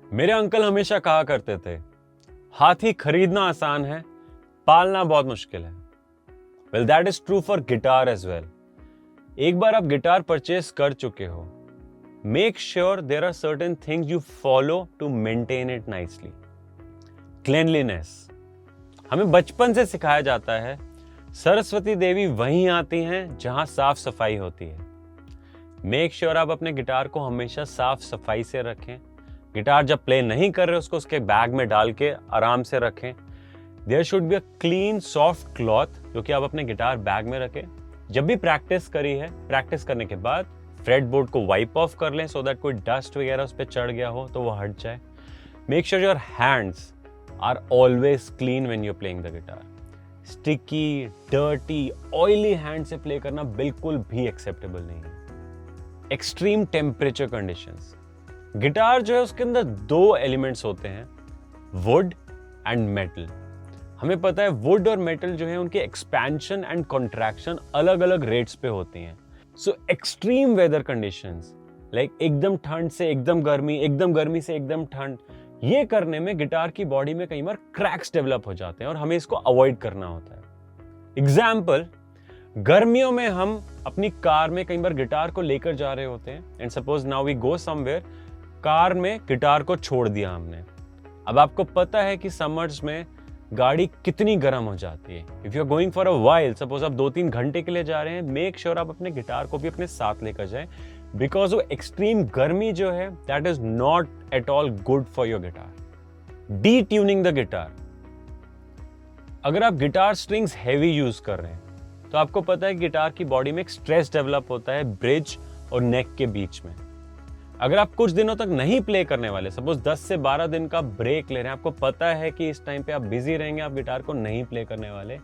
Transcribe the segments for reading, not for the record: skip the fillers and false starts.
मेरे अंकल हमेशा कहा करते थे, हाथी खरीदना आसान है, पालना बहुत मुश्किल है। Well that is true for guitar as well. एक बार आप गिटार परचेस कर चुके हो, make sure there are certain things you follow to maintain it nicely. Cleanliness हमें बचपन से सिखाया जाता है, सरस्वती देवी वहीं आती हैं जहां साफ सफाई होती है। मेक श्योर आप अपने गिटार को हमेशा साफ सफाई से रखें। गिटार जब प्ले नहीं कर रहे उसको उसके बैग में डाल के आराम से रखें। There should be a clean soft cloth जो कि आप अपने गिटार बैग में रखें। जब भी प्रैक्टिस करी है, प्रैक्टिस करने के बाद फ्रेट बोर्ड को वाइप ऑफ कर लें सो दैट कोई डस्ट वगैरह उस पर चढ़ गया हो तो वो हट जाए। Make sure your hands are always clean when you are playing the guitar. Sticky, dirty, oily hand से प्ले करना बिल्कुल भी एक्सेप्टेबल नहीं है। एक्सट्रीम टेम्परेचर कंडीशंस, गिटार जो है उसके अंदर दो एलिमेंट्स होते हैं, वुड एंड मेटल। हमें पता है वुड और मेटल जो है उनके एक्सपेंशन एंड कॉन्ट्रैक्शन अलग अलग रेट्स पे होती हैं। So extreme weather conditions like एकदम ठंड से एकदम गर्मी से एकदम ठंड, ये करने में गिटार की बॉडी में कई बार क्रैक्स डेवलप हो जाते हैं और हमें इसको अवॉइड करना होता है। एग्जाम्पल, गर्मियों में हम अपनी कार में कई बार गिटार को लेकर जा रहे होते हैं and suppose now we go somewhere, car में गिटार को छोड़ दिया हमने। अब आपको पता है कि समर्स में गाड़ी कितनी गर्म हो जाती है। If you are going for a while, suppose आप 2-3 घंटे के लिए जा रहे हैं, मेक श्योर आप अपने गिटार को भी अपने साथ लेकर जाएं, बिकॉज वो एक्सट्रीम गर्मी जो है that is not at all good for your guitar. D tuning the guitar, अगर आप गिटार स्ट्रिंग्स हैवी यूज कर रहे हैं तो आपको पता है गिटार की बॉडी में एक स्ट्रेस डेवलप होता है ब्रिज और नेक के बीच में। अगर आप कुछ दिनों तक नहीं प्ले करने वाले, सपोज 10 से 12 दिन का ब्रेक ले रहे हैं, आपको पता है कि इस टाइम पे आप बिजी रहेंगे, आप गिटार को नहीं प्ले करने वाले,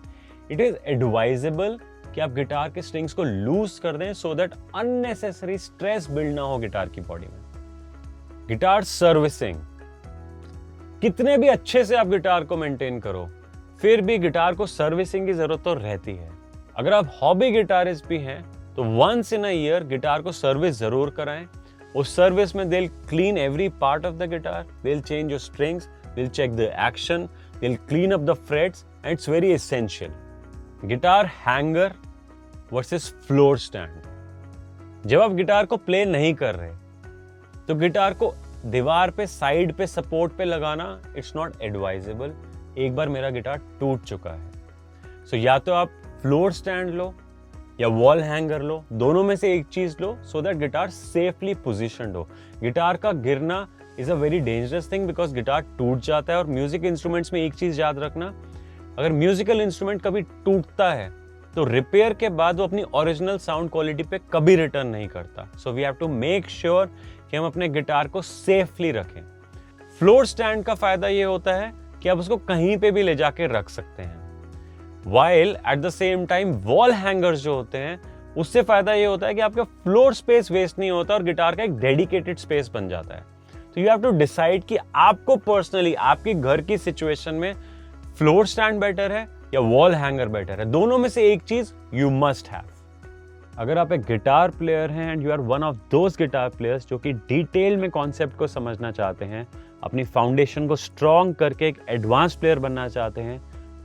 इट इज एडवाइजेबल कि आप गिटार के स्ट्रिंग्स को लूज कर दें so that unnecessary stress build ना हो गिटार की बॉडी में। गिटार सर्विसिंग, कितने भी अच्छे से आप गिटार को मेंटेन करो, फिर भी गिटार को सर्विसिंग की जरूरत तो रहती है। अगर आप हॉबी गिटारिस्ट भी हैं तो once in a year guitar को सर्विस जरूर कराएं। उस सर्विस में they'll clean every part of the guitar, they'll change your strings, they'll check the action, they'll clean up the frets, and it's very essential. Guitar hanger versus floor stand, जब आप guitar को play नहीं कर रहे तो guitar को दीवार पे, साइड पे, सपोर्ट पे लगाना इट्स नॉट एडवाइजेबल। एक बार मेरा गिटार टूट चुका है। सो या तो आप फ्लोर स्टैंड लो या वॉल हैंगर लो, दोनों में से एक चीज लो सो दैट गिटार सेफली पोजीशन्ड हो। गिटार का गिरना is a very dangerous thing because guitar टूट जाता है। और म्यूजिक इंस्ट्रूमेंट्स में एक चीज याद रखना, अगर म्यूजिकल इंस्ट्रूमेंट कभी टूटता है तो रिपेयर के बाद वो अपनी ओरिजिनल साउंड क्वालिटी पे कभी रिटर्न नहीं करता। So we have to make sure कि हम अपने गिटार को सेफली रखें। फ्लोर स्टैंड का फायदा ये होता है कि आप उसको कहीं पे भी ले जाके रख सकते हैं, while at the same time wall hangers जो होते हैं उससे फायदा ये होता है कि आपका फ्लोर स्पेस वेस्ट नहीं होता और गिटार का एक डेडिकेटेड स्पेस बन जाता है। तो यू हैव टू डिसाइड कि आपको पर्सनली आपके घर की सिचुएशन में फ्लोर स्टैंड बेटर है या वॉल हैंगर बेटर है। दोनों में से एक चीज यू मस्ट हैव। अगर आप एक गिटार प्लेयर हैं and you are one of those guitar players जो कि डिटेल में कॉन्सेप्ट को समझना चाहते हैं, अपनी फाउंडेशन को स्ट्रॉन्ग करके एक एडवांस प्लेयर बनना चाहते हैं,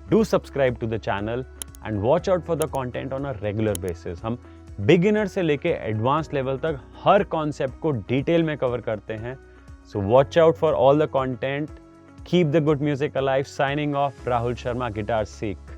do subscribe to the channel and watch out for the content on a regular basis. हम बिगिनर से लेके एडवांस लेवल तक हर कॉन्सेप्ट को डिटेल में कवर करते हैं। So watch out for all the content. Keep the good music alive. Signing off, Rahul Sharma, Guitar Seek.